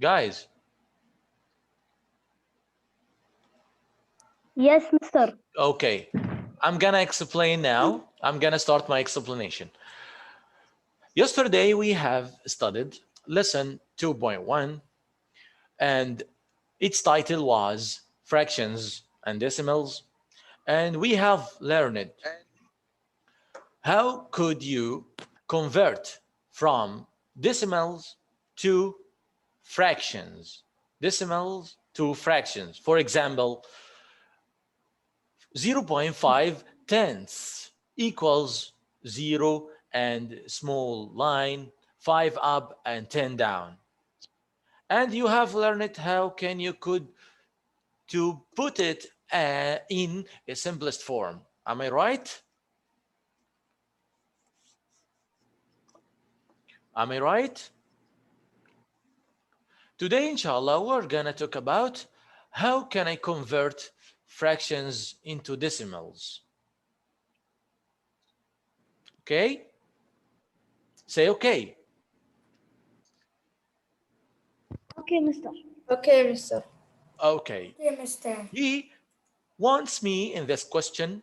Guys, Yes, mister. okay. I'm gonna explain now. I'm gonna start my explanation. Yesterday we have studied lesson 2.1 and its title was fractions and decimals, and we have learned how could you convert from decimals to fractions. Decimals to fractions. For example, 0.5 tenths equals 0 and small line 5 up and 10 down. And you have learned how can you could to put it in a simplest form. Am I right? Am I right? Today, inshallah, we're gonna talk about how can I convert fractions into decimals. Okay? Say okay. Okay, mister. Okay, mister. Okay. Okay, mister. He wants me in this question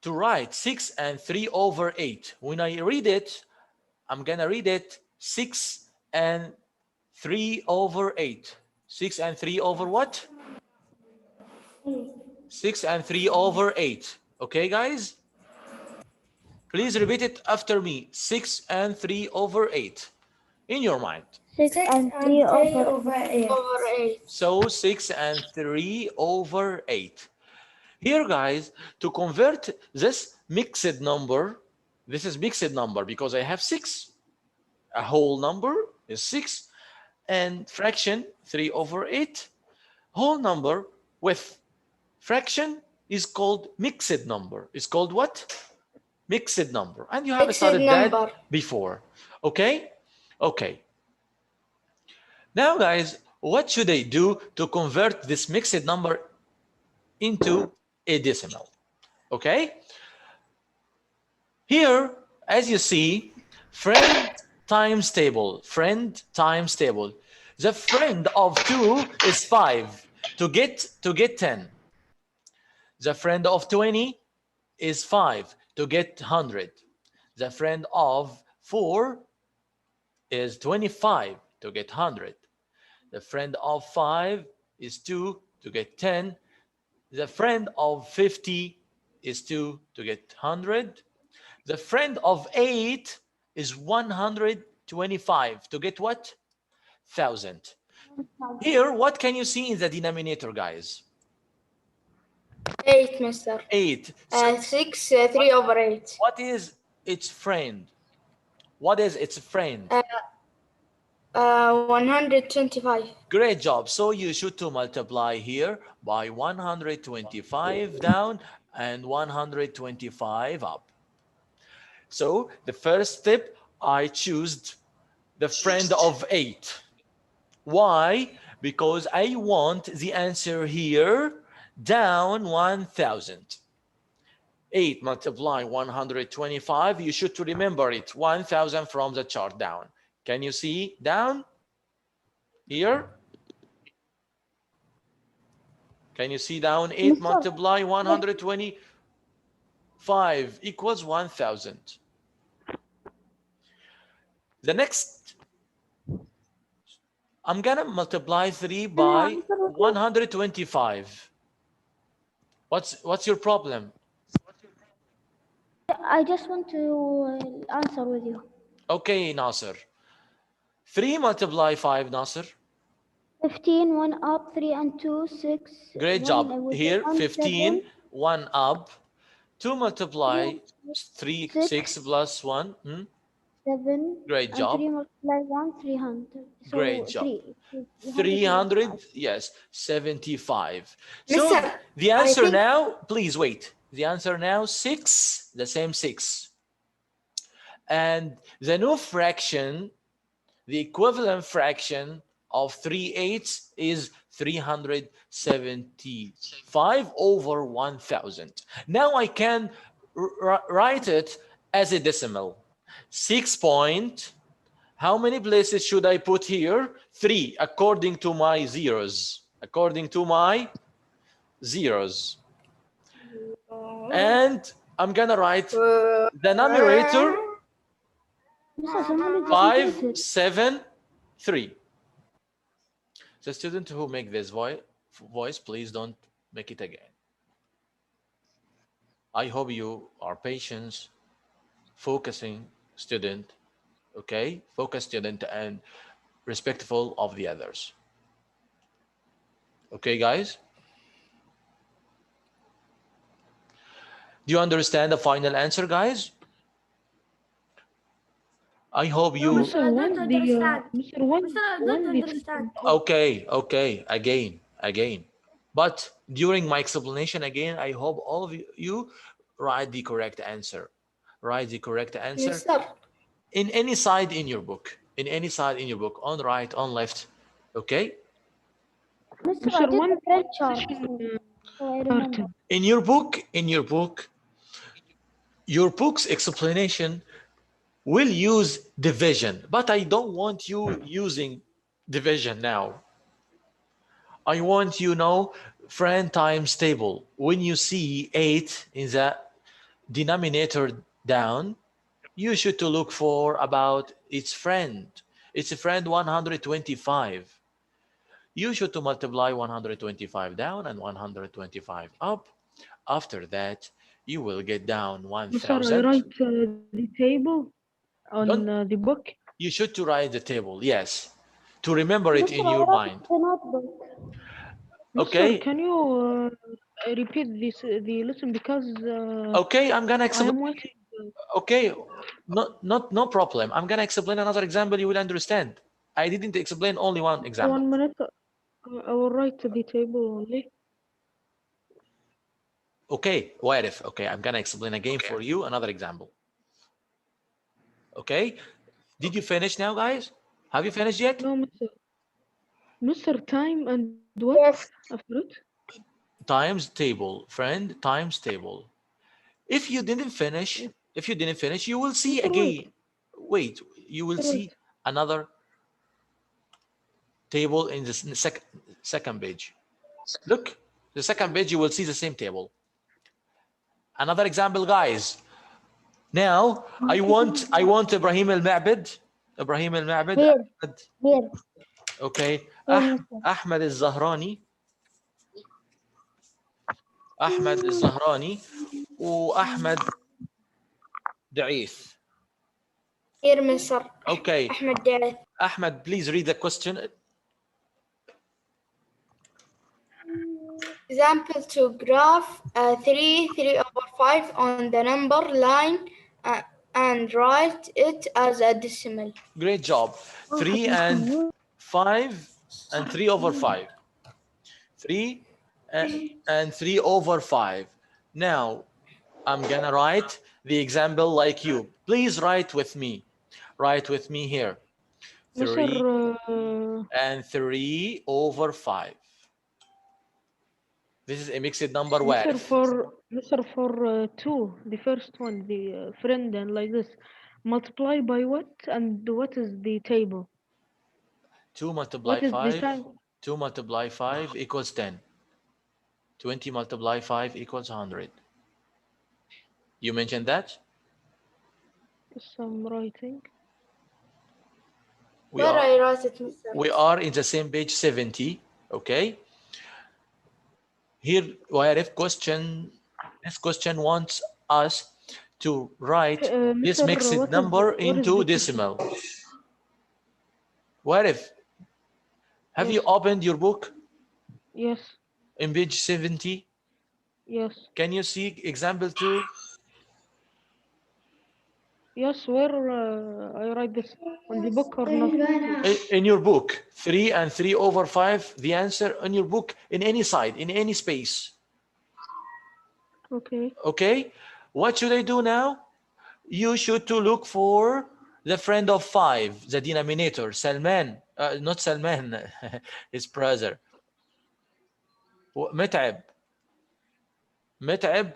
to write 6 and 3 over 8. When I read it, I'm gonna read it 6 and 3 over 8. 6 and 3 over what? 6 and 3 over 8. Okay, guys? Please repeat it after me. 6 and 3 over 8. In your mind. 6 and 3 over 8. Over 8. So 6 and 3 over 8. Here, guys, to convert this mixed number, this is mixed number because I have 6. A whole number is 6 and fraction 3 over 8. Whole number with fraction is called mixed number. It's called what? Mixed number. And you have Mixed studied number. that before. Okay? Okay. Now, guys, what should I do to convert this mixed number into a decimal? Okay? Here, as you see, friend times table. Friend times table. The friend of 2 is 5 to get 10. The friend of 20 is 5 to get 100. The friend of 4 is 25 to get 100. The friend of 5 is 2 to get 10. The friend of 50 is 2 to get 100. The friend of 8 is 125 to get what? 1000. Here, what can you see in the denominator, guys? 8, mister. 8. 6, 3 over 8. What is its friend? What is its friend? 125. Great job. So you should to multiply here by 125 down and 125 up. So the first step, I choose the friend of 8. Why? Because I want the answer here down 1000. 8 multiply 125, you should to remember it, 1000 from the chart down. Can you see down here? Can you see down 8 multiply 125 equals 1000. The next, I'm gonna multiply 3 by 125. What's your problem? I just want to answer with you. Okay, Nasser. 3 multiply 5, Nasser. 15, 1 up, 3 and 2, 6. Great job. Here, 15, 1 up. 2 multiply 3, 6 plus 1. 7. Great job. 3 multiply 1, 300. So Great job. 300. 300, yes, 75. So Mister, the answer now, please wait. The answer now, 6, the same 6. And the new fraction, the equivalent fraction of 3/8 is 375 over 1000. Now I can write it as a decimal. 6 point How many places should I put here? 3, according to my zeros. According to my zeros. And I'm gonna write the numerator Mr. someone is 5, repeated. 7, 3. The student who make this voice, please don't make it again. I hope you are patient, focusing student, okay? Focus student and respectful of the others. Okay, guys? Do you understand the final answer, guys? I hope you... Mr. I don't understand. Mr. Mr. I don't understand. Okay, again. But during my explanation again, I hope all of you write the correct answer. Write the correct answer Mister, in any side in your book. In any side in your book, on right, on left. Okay? Mr. I Mr. did One the bread chart. session So I remember. started. In your book's explanation will use division, but I don't want you using division now. I want you know friend times table. When you see 8 in the denominator down, you should to look for about its friend. Its friend 125. You should to multiply 125 down and 125 up. After that, you will get down Mr. I 1000. write the table on Don't the book. you should to write the table, yes, to remember it Mr. in I your wrote mind. the notebook. Mr. Okay? Can you repeat the lesson because Okay, I'm gonna I explain. am waiting. Okay, no problem. I'm gonna explain another example you will understand. I didn't explain only one example. 1 minute. I will write the table only. Okay, Warif. Okay, I'm gonna explain again for you another example. Okay, did you finish now, guys? Have you finished yet? No, Mr. Mr. Time and what yes. after it? Times table, friend, times table. If you didn't finish, you will see Mr. Wait. again. Wait, you will Mr. see Wait. another table in the second page. Look, the second page, you will see the same table. Another example, guys. Now, I want Ibrahim al-Ma'bad. Ibrahim al-Ma'bad. Here, here, Okay. here, Mr. Ahmed al-Zahrani. أحمد الزهراني وأحمد دعيث. Here, Mr. Okay. Ahmed Diaz. Ahmed, please read the question. Example to graph 3 over 5 on the number line and write it as a decimal. Great job. 3 and 5 and 3 over 5. 3 and 3 over 5. Now, I'm gonna write the example like you. Please write with me. Write with me here. 3 Mr. and 3 over 5. This is a mixed number. Where? Mr. For 2, the first one, the friend and like this, multiply by what and what is the table? 2 multiply What is the 5. time? 2 multiply 5 equals 10. 20 multiply 5 equals 100. You mentioned that? Yes, I'm writing. We Where are, I write it, Mr. we are in the same page 70. Okay. Here, Warif this question wants us to write this Mr. mixed number into decimal. Warif, have you Yes. opened your book Yes. in page 70? Yes. Can you see example 2? Yes, where I write this on the book or not? In your book, 3 and 3 over 5, the answer in your book, in any side, in any space. Okay. Okay, what should I do now? You should to look for the friend of 5, the denominator, Salman, not Salman, his brother. متعب. متعب,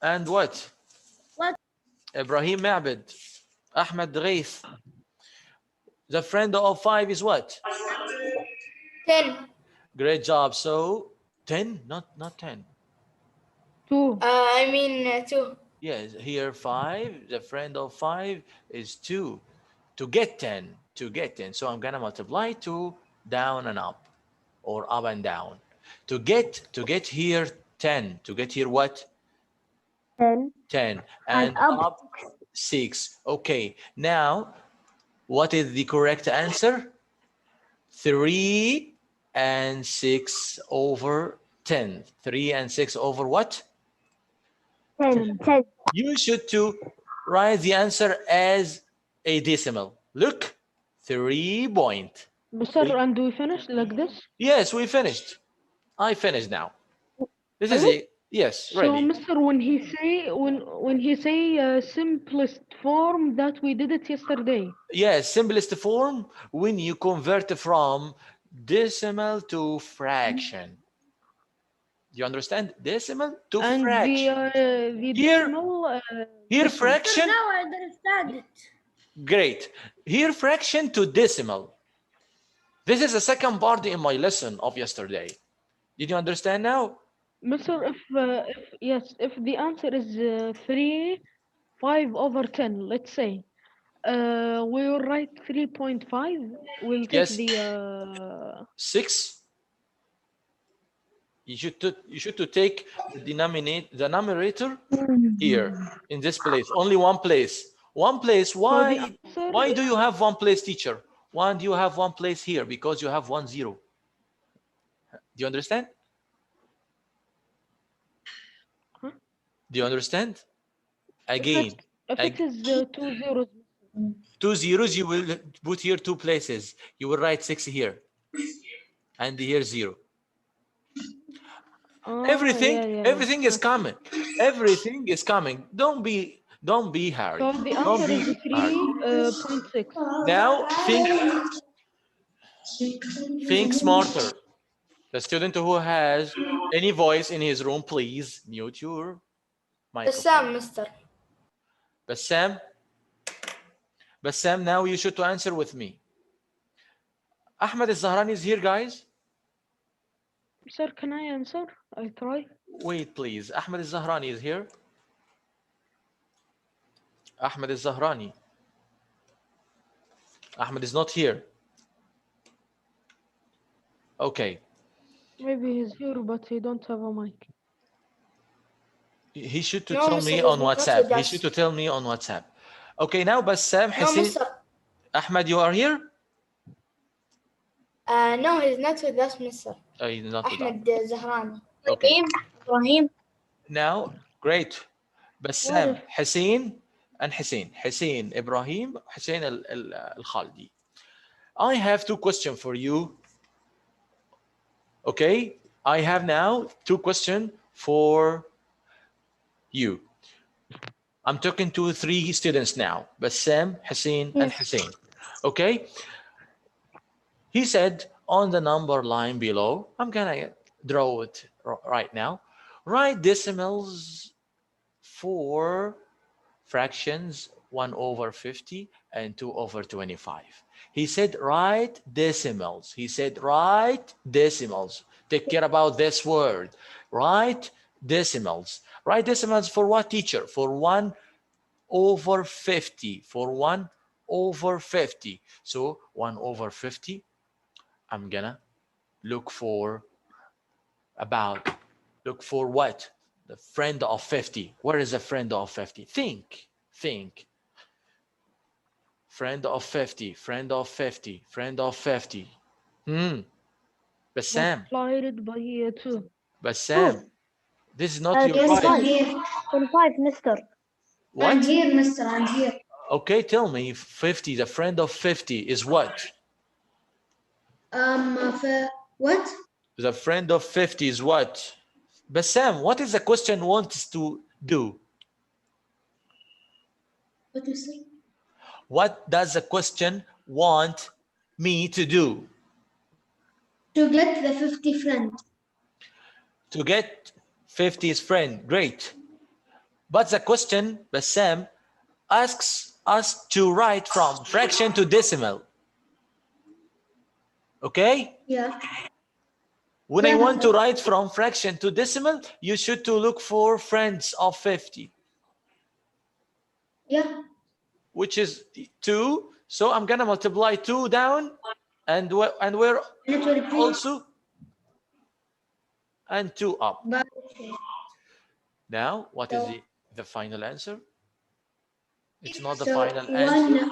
and what? What? Ibrahim Ma'bad. Ahmed Ghaith. The friend of 5 is what? 10. Great job. So 10, not 10. 2. I mean 2. Yes, here 5. The friend of 5 is 2. To get 10, to get 10. So I'm gonna multiply 2 down and up, or up and down. To get here 10. To get here what? 10. 10 And and up. up 6. Okay, now what is the correct answer? 3 and 6 over 10. 3 and 6 over what? 10. 10. You should to write the answer as a decimal. Look, 3 point. Sir, and we finish like this? Yes, we finished. I finished now. This is Really? a yes, So, really. Mr., when he say simplest form that we did it yesterday. Yes, simplest form when you convert from decimal to fraction. You understand? Decimal to And fraction. the Here, decimal. here this one. fraction. Now I understand it. Great. Here fraction to decimal. This is the second part in my lesson of yesterday. Did you understand now? Mr., if the answer is 3, 5 over 10, let's say, we will write 3.5. We'll take Yes. the 6. You should to take the numerator here in this place. Only one place. One place. so the Why? answer. Why do you have one place, teacher? Why do you have one place here? Because you have 1 0. Do you understand? Huh? Do you understand? Again, If it is 2 zeros. 2 zeros, you will put here 2 places. You will write 6 here, and here 0. Everything, Yeah. everything is coming. Everything is coming. Don't be hurried. So the Don't answer be is hurried. 3.6. Now think smarter. The student who has any voice in his room, please mute your microphone. Mister. Bassam, now you should to answer with me. Ahmed al-Zahrani is here, guys. Sir, can I answer? I try. Wait, please. Ahmed al-Zahrani is here. Ahmed al-Zahrani. Ahmed is not here. Okay. Maybe he's here, but he don't have a mic. He should to No, tell Mr. me he's on not WhatsApp. with He us. should to tell me on WhatsApp. Okay, now Bassam, No, Hussein. Mr. Ahmed, you are here? No, he's not with us, Mr. He's not with us. Ahmed Zahrani. Okay. Ibrahim. Now, great. What Bassam, if- Hussein, and Hussein. Hussein, Ibrahim, Hussein al-Khaldi. I have 2 questions for you. Okay? I have now 2 questions for you. I'm talking to 3 students now. Bassam, Hussein, and Hussein. Okay? He said on the number line below, I'm gonna draw it right now. Write decimals for fractions 1 over 50 and 2 over 25. He said write decimals. He said write decimals. Take care about this word. Write decimals. Write decimals for what, teacher? For 1 over 50. For 1 over 50. So 1 over 50, I'm gonna look for what? The friend of 50. Where is the friend of 50? Think. Friend of 50, friend of 50, friend of 50. Bassam, Multiplied by 2. Bassam, this is not your Yes, right. 25, Mister. What? here, Mr. I'm here. Okay, tell me, 50, the friend of 50 is what? What? The friend of 50 is what? Bassam, what is the question wants to do? What you say? What does the question want me to do? To get the 50 friend. To get 50's friend, great. But the question, Bassam, asks us to write from fraction to decimal. Okay? Yeah. When I want to write from fraction to decimal, you should to look for friends of 50, Yeah. which is 2. So I'm gonna multiply 2 down, and we're And it will be also, and 2 up. but Now, what is so, the final answer? It's not the so final answer.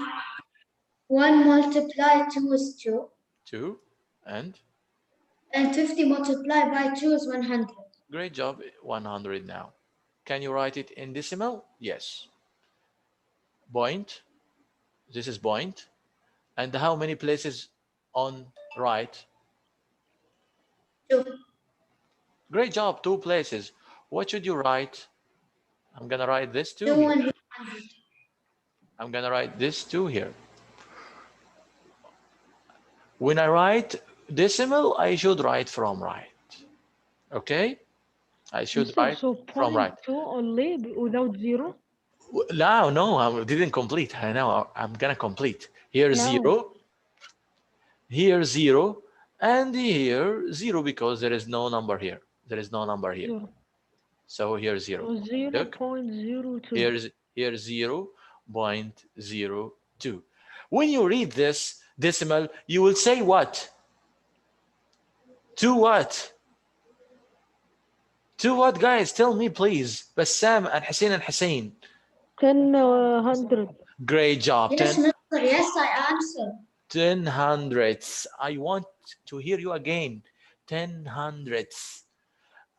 one multiplied 2 is 2. 2, and 50 multiplied by 2 is 100. great job, 100 now. Can you write it in decimal? Yes. Point. This is point. And how many places on right? 2. Great job, 2 places. What should you write? I'm gonna write this 2 2 here. 100. I'm gonna write this 2 here. When I write decimal, I should write from right. Okay? I should Mister, write so from right. 0.2 only without 0? No, I didn't complete. I know, I'm gonna complete. Here, No. 0. Here, 0. And here, 0, because there is no number here. There is no number here. 0. So here, 0. So Look, 0.02. here's 0.02. When you read this decimal, you will say what? To what? To what, guys? Tell me, please. Bassam and Hussein. 1000. Great job. Yes, 10, Mr. Yes, I answered. 10 hundredths. I want to hear you again. 10 hundredths.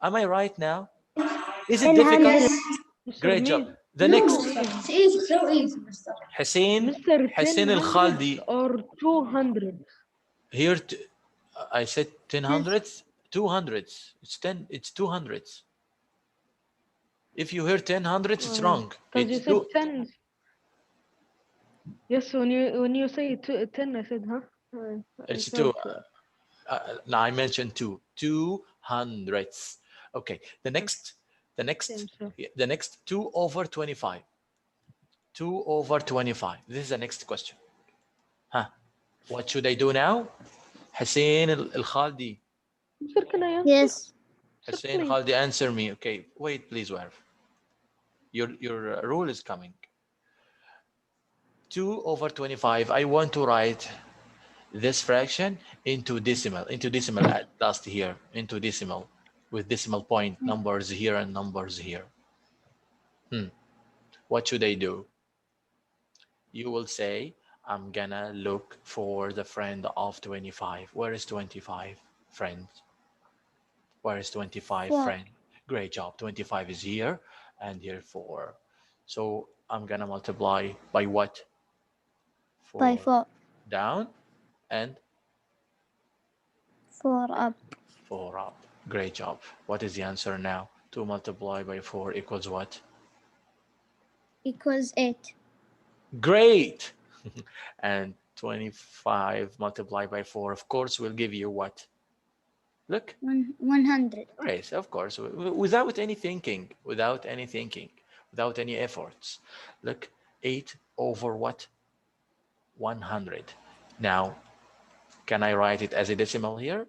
Am I right now? Is it 10 difficult? hundred. Yes. Mr. Great Me. job. The No, next, Mr. It's easy, so easy, Mr. Hussein Mr. 10 Al hundreds Khaldi. or 200? Here, I said 10 hundredths, 2 hundredths. It's 10, it's 2 hundredths. If you hear 10 hundredths, it's wrong. Because you It's said 2. 10. Yes, when you say 10, I said, huh? I It's 2. felt, Now I mentioned 2. 2 hundredths. Okay. The next, same, sir. the next 2 over 25. 2 over 25. This is the next question. Huh? What should I do now? Hussein Al Khaldi. Sir, can I answer? Yes. Hussein please. Khaldi, answer me. Okay. Wait, please, Warf. Your rule is coming. 2 over 25. I want to write this fraction into decimal at last here, into decimal, with decimal point, numbers here and numbers here. What should I do? You will say, I'm gonna look for the friend of 25. Where is 25, friend? Where is 25, 4. friend? Great job. 25 is here, and here 4. So I'm gonna multiply by what? By 4. Down and 4 up. 4 up. Great job. What is the answer now? 2 multiplied by 4 equals what? Equals 8. Great. And 25 multiplied by 4, of course, will give you what? Look. 100. Great, of course, without any thinking, without any efforts. Look, 8 over what? 100. Now, can I write it as a decimal here?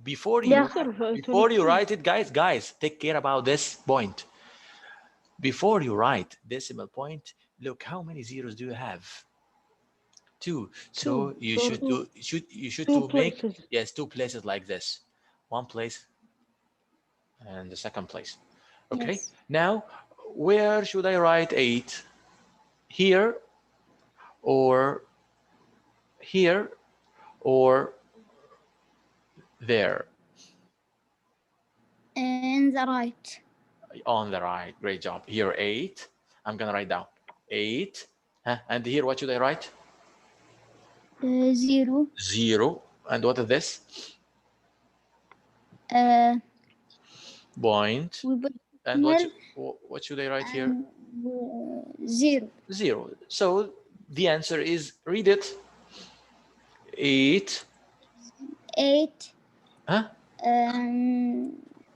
Before you write it, guys, take care about this point. Before you write decimal point, look how many zeros do you have? 2. So you should make, yes, 2 places like this. 1 place and the second place. Okay. Yes. Now, where should I write 8? Here or here or there? In the right. On the right. Great job. Here 8. I'm gonna write down 8. And here, what should I write? 0. 0. And what is this? Point. And what should I write here? 0. 0. So the answer is, read it. 8. 8.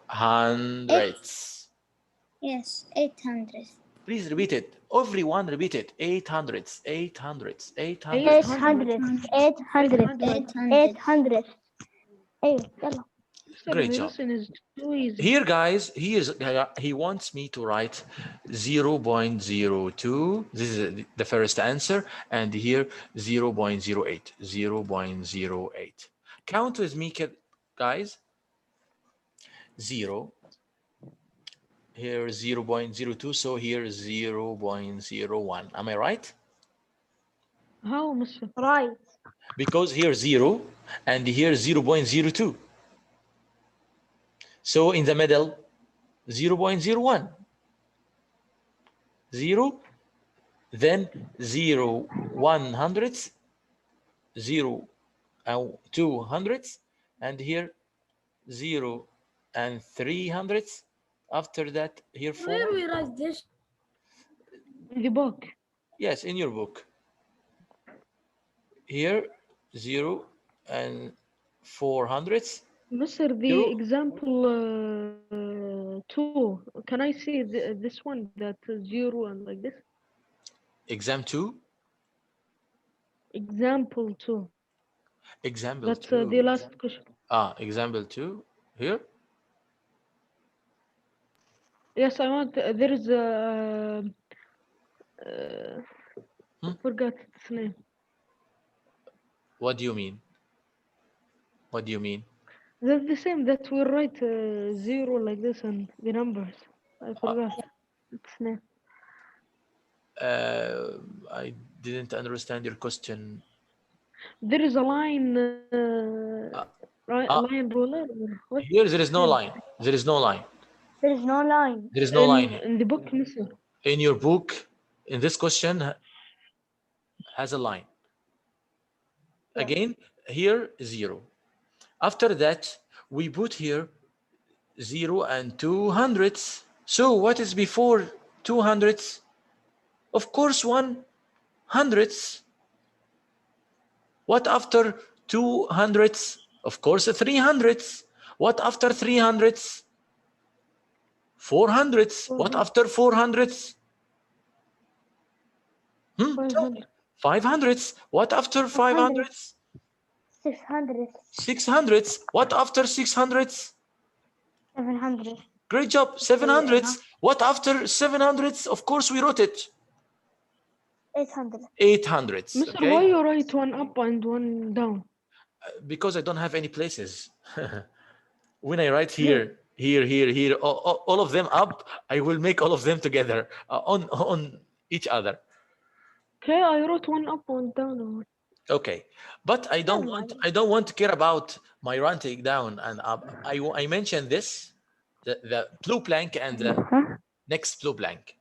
Hundredths. Yes, 800. Please repeat it. Everyone repeat it. 800s, 800s, 800s. 800 800 ايوه يلا. Sir, Great the job. lesson is too easy. Here, guys, he wants me to write 0.02. This is the first answer. And here, 0.08. 0.08. Count with me, guys. 0. Here, 0.02. So here, 0.01. Am I right? How, Mr.? Right. Because here 0 and here 0.02. So in the middle, 0.01. 0, then 0 1 hundredths, 0 2 hundredths, and here 0 and 3 hundredths. After that, here 4. Where we write this? In the book. Yes, in your book. Here 0 and 4 hundredths. Mr. The Zero. example 2. Can I see this one that is 0 and like this? Exam 2. Example 2. Example That's 2. the last question. Example 2. Here. Yes, I want. There is a. I forgot its name. What do you mean? What do you mean? That's the same that we write 0 like this and the numbers. I forgot its name. I didn't understand your question. There is a line, line ruler. Or what? Here there is no line. There is no line. There is no line. There is no line here. In the book, Mr. In your book, in this question, has a line. Again, here 0. After that, we put here 0 and 2 hundredths. So what is before 2 hundredths? Of course, 1 hundredths. What after 2 hundredths? Of course, 3 hundredths. What after 3 hundredths? 4 hundredths. What after 4 hundredths? 500. 5 hundredths. What after 5 hundredths? 600 6 hundredths. What after 6 hundredths? 700 Great job. 7 hundredths. What after 7 hundredths? Of course, we wrote it. 800 8 hundredths. Mr. Okay? Why you write one up and one down? Because I don't have any places. When I write here, here, all of them up, I will make all of them together on each other. Okay, I wrote one up, one down. Okay, but I don't want to care about my writing down and up. I mentioned this, the blue blank and the next blue blank.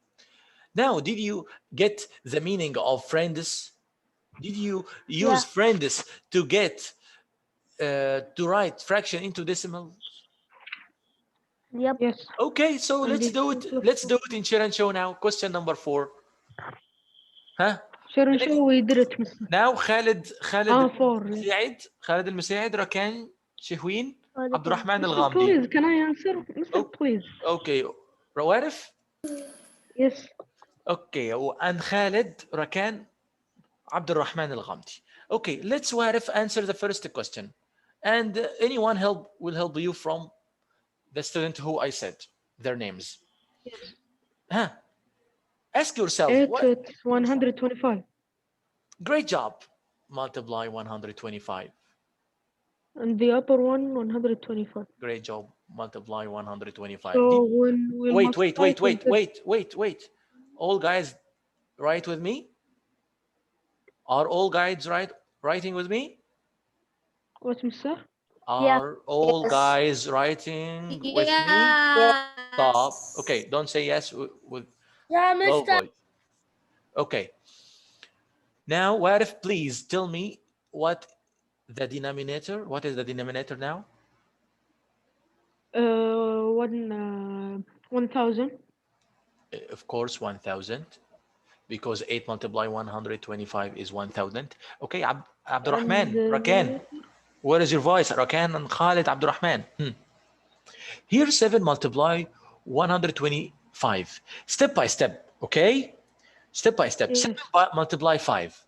Now, did you get the meaning of friends? Did you use friends to get to write fraction into decimal? Yep. Yes. Okay, so let's do it. Let's do it in share and show now. Question number 4. Huh? Share and show, we did it, Mr. Now خالد 4. المساعد خالد المساعد ركان شهوين عبد الرحمن Mr. الغامدي. Please, can I answer? Mr. Please. Okay, روارف. Yes. Okay, and خالد ركان عبد الرحمن الغامدي. Okay, let's وارف answer the first question, and anyone will help you from the student who I said their names. Yes. Huh? Ask yourself. 8 what? it's 125. Great job. Multiply 125. And the upper one, 125. Great job. Multiply 125. So when we Wait. All guys write with me? Are all guys writing with me? What, Mr.? Are all guys writing with me? Stop. Okay, don't say yes with low voice. Okay. Now, Warif, please tell me what is the denominator now? 1,000. Of course, 1,000. Because 8 multiply 125 is 1,000. Okay, Abdurrahman, Rakan. Where is your voice? Rakan and Khalid Abdurrahman. Here 7 multiply 125. Step by step. Okay? Step by step. Yes. 7 multiply 5.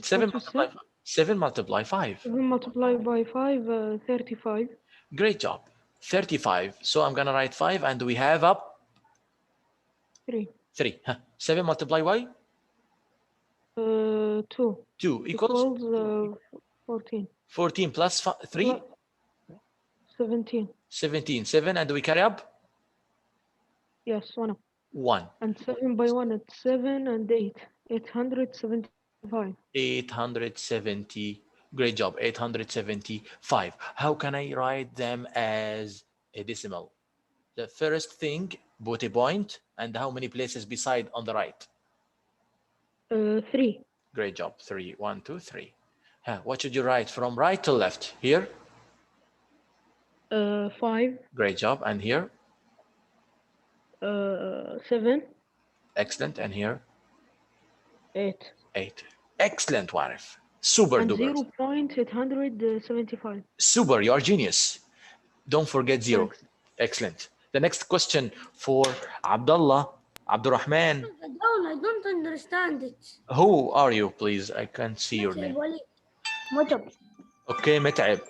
7 What you multiply said? 5. 7 multiply 5. 7 multiplied by 5, 35. Great job. 35. So I'm going to write 5 and we have up 3. 3. 7 multiply by 2 2 equals equals 14. 14 plus 3, 17. 17. 7 and we carry up Yes, 1. 1. And 7 by 1, it's 7 and 8. 875. 870. Great job. 875. How can I write them as a decimal? The first thing, put a point, and how many places beside on the right? 3. Great job. 3. 1, 2, 3. What should you write from right to left? Here? 5. Great job. And here? 7. Excellent. And here? 8. 8. Excellent, Warif. Super And duper. 0.875. Super. You are genius. Don't forget 0. Thanks. Excellent. The next question for Abdullah, Abdurrahman. I don't understand it. Who are you, please? I can't see your name. متعب. Okay, Met'ab.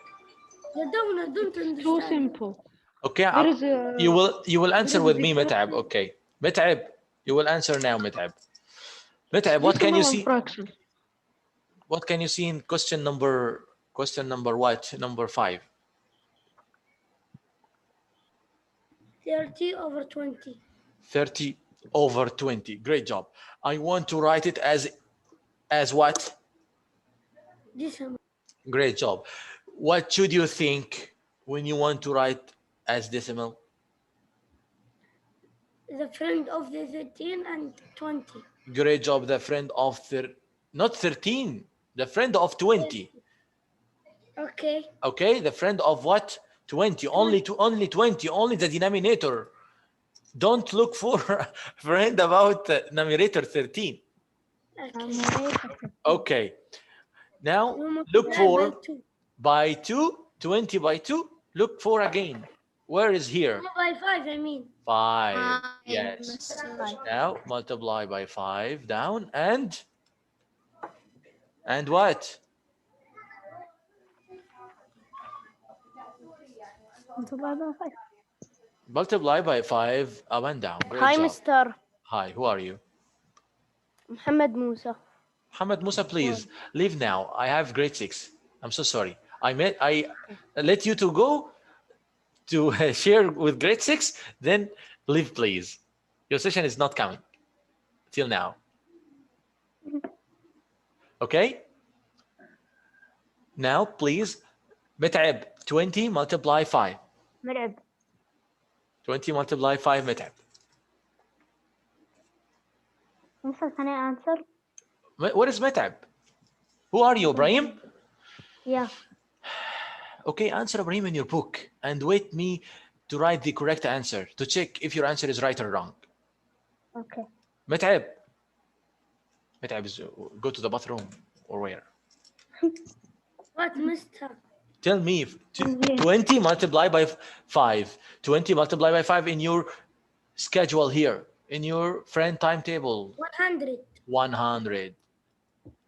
I don't understand. Too simple. Okay, There is a, you will answer is with a me, Met'ab. difference. Okay, Met'ab, you will answer now, Met'ab. Met'ab, what can you decimal and see? fraction. What can you see in question number what? Number 5. 30 over 20. 30 over 20. Great job. I want to write it as what? Decimal. Great job. What should you think when you want to write as decimal? The friend of the 13 and 20. Great job. The friend of not 13, the friend of 20. Okay. Okay, the friend of what? 20. Only 20, only the denominator. Don't look for a friend about numerator 13. Okay. Now look for by 2, 20 by 2. Look for again. Where is here? By 5, I mean. 5. Yes. Now multiply by 5 down and what? Multiply by 5 up and down. Great Hi, job. Mr. Hi, who are you? Muhammad Musa. Muhammad Musa, please leave now. I have grade 6. I'm so sorry. I let you to go to share with grade 6, then leave, please. Your session is not coming till now. Okay? Now, please, Met'ab, 20 multiply 5. مرعب. 20 multiply 5, Met'ab. Mr. Can I answer? What is Met'ab? Who are you, Ibrahim? Yeah. Okay, answer Ibrahim in your book and wait me to write the correct answer to check if your answer is right or wrong. Okay. Met'ab. Met'ab is go to the bathroom or where? What, mister? Tell me, 20 multiplied by 5. 20 multiplied by 5 in your schedule here, in your friend timetable. 100. 100.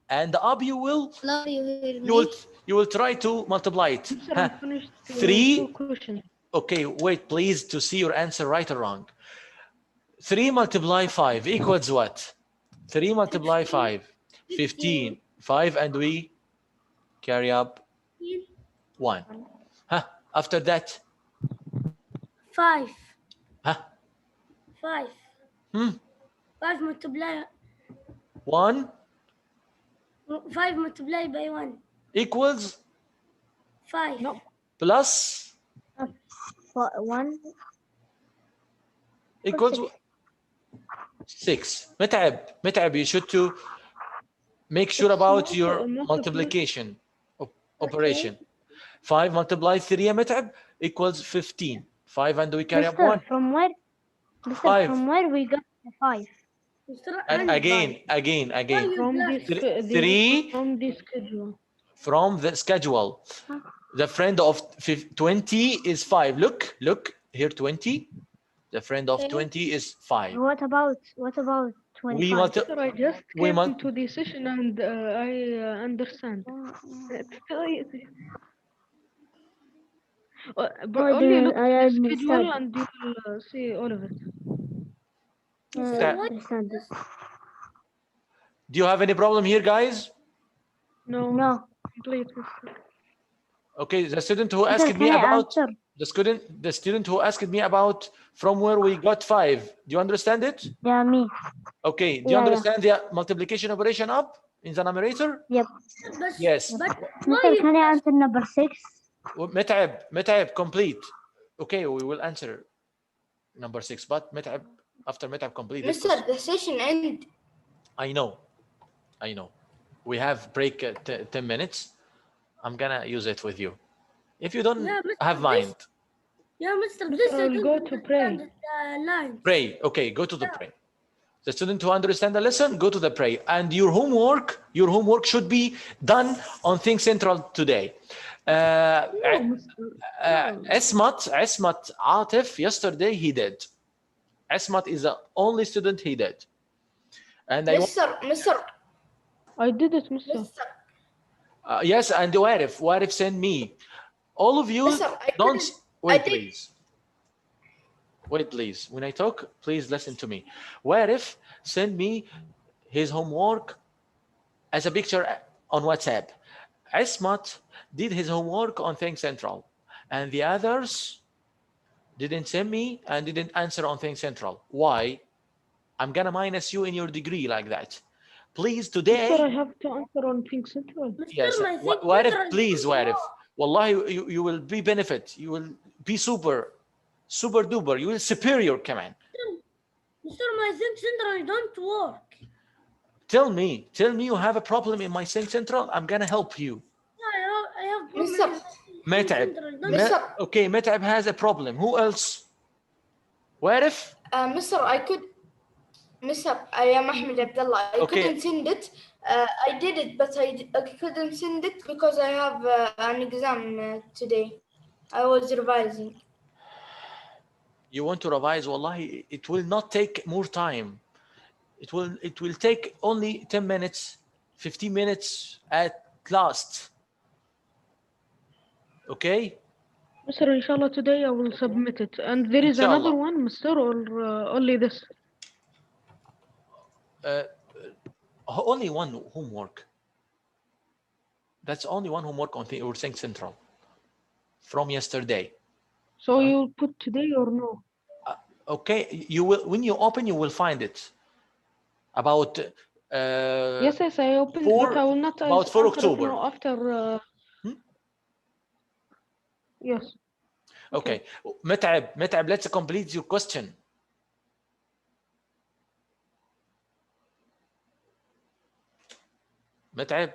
And up you will You you will try to multiply it. Sir, I finished 3. 2 questions. Okay, wait, please, to see your answer right or wrong. 3 multiply 5 equals what? 3 multiply 5, 15. 5 and we carry up 1. After that? 5. Huh? 5. 5 multiply 1 5 multiplied by 1 equals 5. No. plus 1. equals 6. Met'ab, you should to make sure about your multiplication operation. 5 multiplied 3, Met'ab, equals 15. 5 and we carry up 1. From where? Mr. 5. From where we got the 5? And again. From this, 3 from the schedule. from the schedule. The friend of 20 is 5. Look here, 20. The friend of 20 is 5. What about We 25? multi Sir, I just we came mul to the session and I understand. It's too easy. But I only didn't. look I at the understand. schedule and you will see all of it. I Ta- understand this. Do you have any problem here, guys? No, No. complete. Mister. Okay, the student who Sir, asked can me I about answer? the student who asked me about from where we got 5. Do you understand it? Yeah, me. Okay, do you Yeah, yeah. understand the multiplication operation up in the numerator? Yep. Yes. Mister, can I answer number 6? متعب complete. Okay, we will answer number 6, but متعب after متعب complete this Mister, question. the session end. I know. We have break 10 minutes. I'm gonna use it with you. If you don't have mind, Mister, I'll go to pray. pray. Okay, go to the pray. The student who understand the lesson, go to the pray. And your homework should be done on Think Central today. No, Mister. No. Asmat Atif, yesterday he did. Asmat is the only student he did. And I Mister, I did it, Mister. yes, and Warif send me. All of you Mister, don't I wait, did. please. Wait, please. When I talk, please listen to me. Warif send me his homework as a picture on WhatsApp. Asmat did his homework on Think Central, and the others didn't send me and didn't answer on Think Central. Why? I'm gonna minus you in your degree like that. Please Mister, I today. have to answer on Think Central. Yes, Warif, please, Warif. Wallahi, you will be benefit. You will be super duper. You will superior كمان. Mister, my Think Central don't work. Tell me you have a problem in my Think Central. I'm gonna help you. I have problem Mister, in Think متعب. Central. Mister, Okay, متعب has a problem. Who else? Warif? Mister, Mister, I am Ahmed Abdullah. I Okay. couldn't send it. I did it, but I couldn't send it because I have an exam today. I was revising. You want to revise? Wallahi, it will not take more time. It will take only 10 minutes, 15 minutes at last. Okay? Mister, inshallah, today I will submit it. And there is another Inshallah. one, Mister, or only this? Only one homework. That's only one homework on Think Central from yesterday. So you'll put today or no? Okay, you will, when you open, you will find it about Yes, I opened, but I will not about 4 answer it October. now after. Yes. Okay. متعب, let's complete your question. متعب.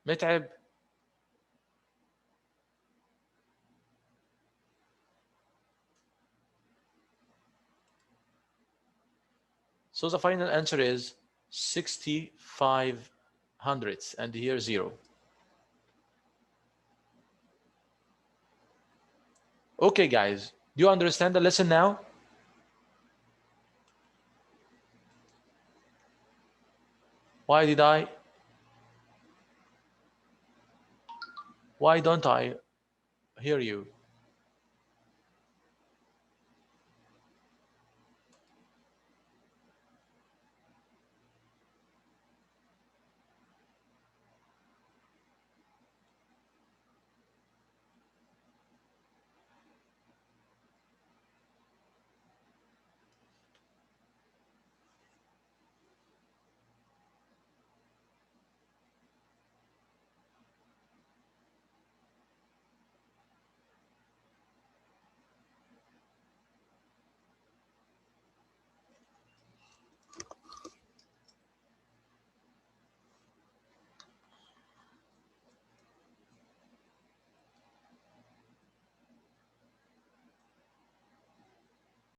متعب. So the final answer is 65 hundredths, and here 0. Okay, guys, do you understand the lesson now? Why don't I hear you?